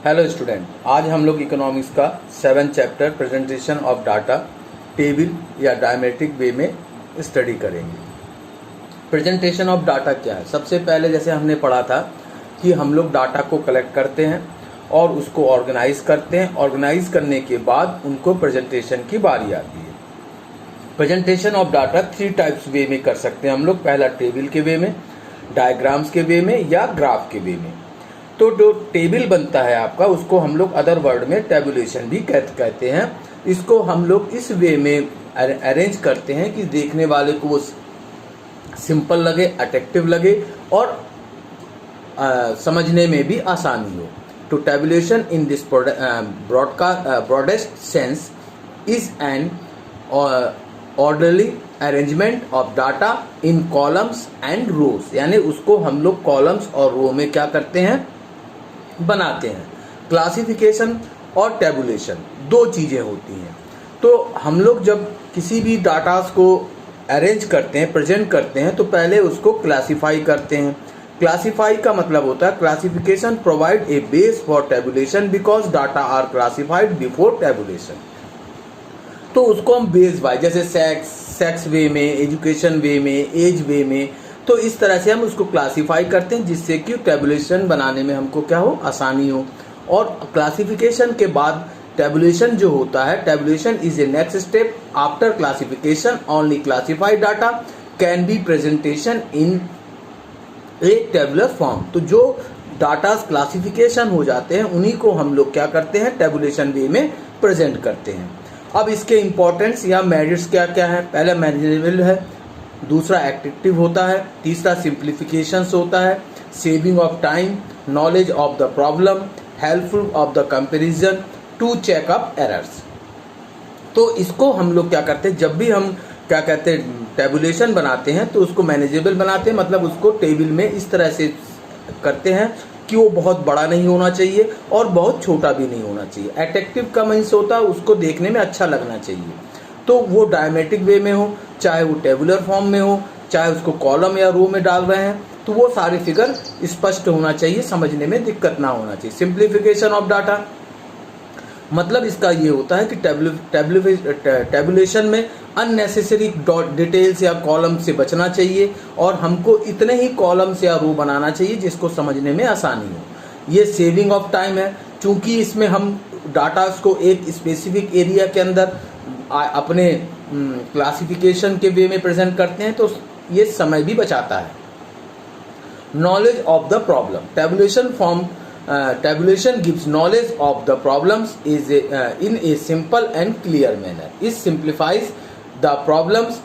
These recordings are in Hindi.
हेलो स्टूडेंट, आज हम लोग इकोनॉमिक्स का 7th chapter presentation of data table या डायमेट्रिक वे में स्टडी करेंगे। प्रेजेंटेशन ऑफ डाटा क्या है? सबसे पहले जैसे हमने पढ़ा था कि हम लोग डाटा को कलेक्ट करते हैं और उसको ऑर्गेनाइज करते हैं। ऑर्गेनाइज करने के बाद उनको प्रेजेंटेशन की बारी आती है। प्रेजेंटेशन ऑफ डाटा 3 टाइप्स वे में कर सकते हैं हम लोग। पहला टेबल के वे में, डायग्राम्स के वे में या ग्राफ के वे में। तो जो टेबल बनता है आपका, उसको हम लोग अदर वर्ड में टेबुलेशन भी कहते हैं। इसको हम लोग इस वे में अरेंज करते हैं कि देखने वाले को वो सिंपल लगे, अट्रैक्टिव लगे और समझने में भी आसानी हो। तो tabulation in this broadest sense is an orderly arrangement of data in columns and rows. यानी उसको हम लोग कॉलम्स और रो में क्या करते हैं, बनाते हैं। क्लासिफिकेशन और टेबुलेशन 2 चीजें होती हैं। तो हम लोग जब किसी भी डाटास को अरेंज करते हैं, प्रेजेंट करते हैं, तो पहले उसको क्लासिफाई करते हैं। क्लासिफाई का मतलब होता है classification provide a base for tabulation because data are classified before tabulation. तो उसको हम बेस बाय, जैसे सेक्स वे में, एजुकेशन वे में, एज वे में, तो इस तरह से हम उसको क्लासिफाई करते हैं जिससे कि टेबुलेशन बनाने में हमको क्या हो, आसानी हो। और क्लासिफिकेशन के बाद टेबुलेशन जो होता है, tabulation is A next step after classification. Only classified data can be presentation in A tabular form. तो जो डाटा क्लासिफिकेशन हो जाते हैं उन्हीं को हम लोग क्या करते हैं, टेबुलेशन वे में प्रेजेंट करते हैं। अब इसके इंपॉर्टेंस या मेरिट्स क्या क्या है? पहला मैनेजेबल है, दूसरा एट्रैक्टिव होता है, तीसरा सिंप्लीफिकेशंस होता है, saving of time, knowledge of the problem, helpful of the comparison, to check up errors. तो इसको हम लोग क्या करते हैं, जब भी हम क्या कहते हैं टेबुलेशन बनाते हैं तो उसको मैनेजेबल बनाते हैं। मतलब उसको टेबल में इस तरह से करते हैं कि वो बहुत बड़ा नहीं होना चाहिए और बहुत छोटा भी नहीं होना चाहिए। अट्रैक्टिव का मीन्स होता है उसको देखने में अच्छा लगना चाहिए। तो वो डायमेट्रिक वे में हो, चाहे वो टेबुलर फॉर्म में हो, चाहे उसको कॉलम या रो में डाल रहे हैं, तो वो सारे फिगर स्पष्ट होना चाहिए, समझने में दिक्कत ना होना चाहिए। सिंप्लीफिकेशन ऑफ डाटा मतलब इसका ये होता है कि टेबुलेशन में अननेसेसरी डिटेल्स या कॉलम से बचना चाहिए और हमको इतने ही कॉलम्स या रो बनाना चाहिए जिसको समझने में आसानी हो। ये सेविंग ऑफ टाइम है, क्योंकि इसमें हम डाटास को एक स्पेसिफिक एरिया के अंदर अपने क्लासिफिकेशन के वे में प्रेजेंट करते हैं, तो ये समय भी बचाता है। Knowledge of the problem tabulation gives knowledge of the problems in a simple and clear manner. It simplifies the problems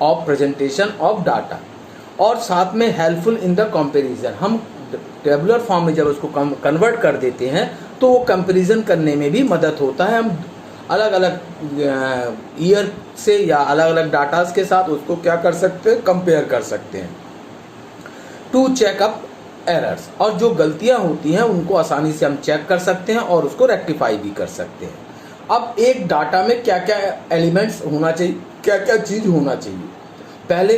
of presentation of data. और साथ में helpful in the comparison. हम टेबुलर फॉर्म में जब उसको कन्वर्ट कर देते हैं तो वो कंपैरिजन करने में भी मदद होता है। हम अलग अलग ईयर से या अलग अलग डाटास के साथ उसको क्या कर सकते हैं, कंपेयर कर सकते हैं। टू चेकअप एरर्स, और जो गलतियां होती हैं उनको आसानी से हम चेक कर सकते हैं और उसको रेक्टिफाई भी कर सकते हैं। अब एक डाटा में क्या क्या एलिमेंट्स होना चाहिए, क्या क्या चीज होना चाहिए? पहले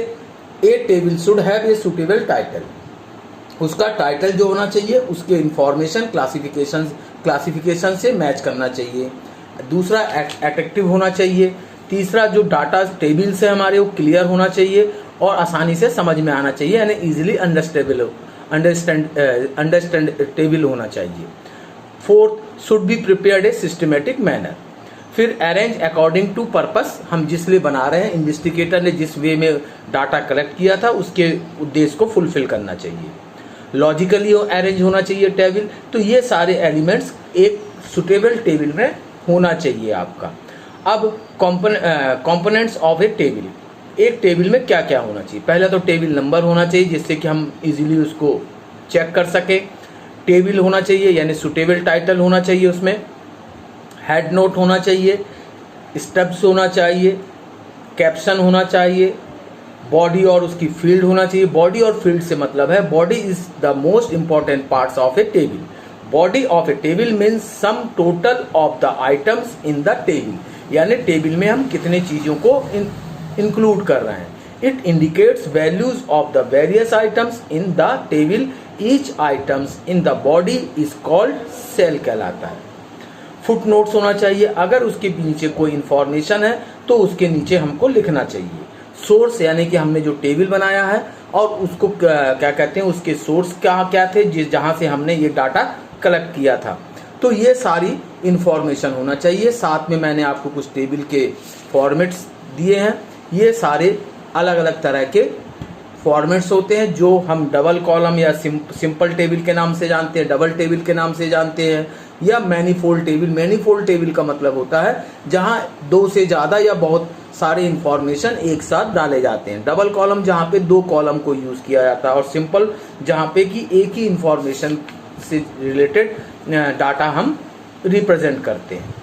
a table should have a suitable title. उसका टाइटल जो होना चाहिए उसके इंफॉर्मेशन क्लासिफिकेशन से मैच करना चाहिए। दूसरा अट्रैक्टिव होना चाहिए। तीसरा जो डाटा टेबल से हमारे वो क्लियर होना चाहिए और आसानी से समझ में आना चाहिए, यानी इजीली अंडरस्टैंडेबल होना चाहिए। Fourth, should be prepared a systematic manner. फिर अरेंज अकॉर्डिंग टू पर्पस, हम जिस लिए बना रहे हैं, इन्वेस्टिगेटर ने जिस वे में डाटा कलेक्ट किया था उसके उद्देश्य को फुलफिल करना चाहिए। लॉजिकली अरेंज होना चाहिए टेबल। तो ये सारे एलिमेंट्स एक सुटेबल टेबल में होना चाहिए आपका। अब कंपोनेंट्स ऑफ ए टेबल, एक टेबल में क्या क्या होना चाहिए? पहला तो टेबल नंबर होना चाहिए जिससे कि हम इजीली उसको चेक कर सके। टेबल होना चाहिए यानी सुटेबल टाइटल होना चाहिए, उसमें हेड नोट होना चाहिए, स्टेप्स होना चाहिए, कैप्शन होना चाहिए, बॉडी और उसकी फील्ड होना चाहिए। बॉडी और फील्ड से मतलब है body is the most important parts of A table. Body of A table means sum total of the items in the table, यानी टेबल में हम कितने चीजों को इंक्लूड कर रहे हैं। It indicates values of the various items in the table each items in the body is called cell कहलाता है। फुट नोट्स होना चाहिए, अगर उसके नीचे कोई इंफॉर्मेशन है तो उसके नीचे हमको लिखना चाहिए। सोर्स यानी कि हमने जो टेबल बनाया है और उसको क्या कहते हैं, उसके सोर्स क्या थे जहां से हमने ये डाटा कलेक्ट किया था, तो ये सारी इंफॉर्मेशन होना चाहिए। साथ में मैंने आपको कुछ टेबल के फॉर्मेट्स दिए हैं। ये सारे अलग अलग तरह के फॉर्मेट्स होते हैं जो हम डबल कॉलम या सिंपल टेबल के नाम से जानते हैं, डबल टेबल के नाम से जानते हैं, या मैनीफोल्ड टेबल। मैनीफोल्ड टेबल का मतलब होता है जहां दो से ज्यादा या बहुत सारे इंफॉर्मेशन एक साथ डाले जाते हैं। डबल कॉलम जहां पे दो कॉलम को यूज किया जाता है, और सिंपल जहां पे कि एक ही इंफॉर्मेशन से रिलेटेड डाटा हम रिप्रेजेंट करते हैं।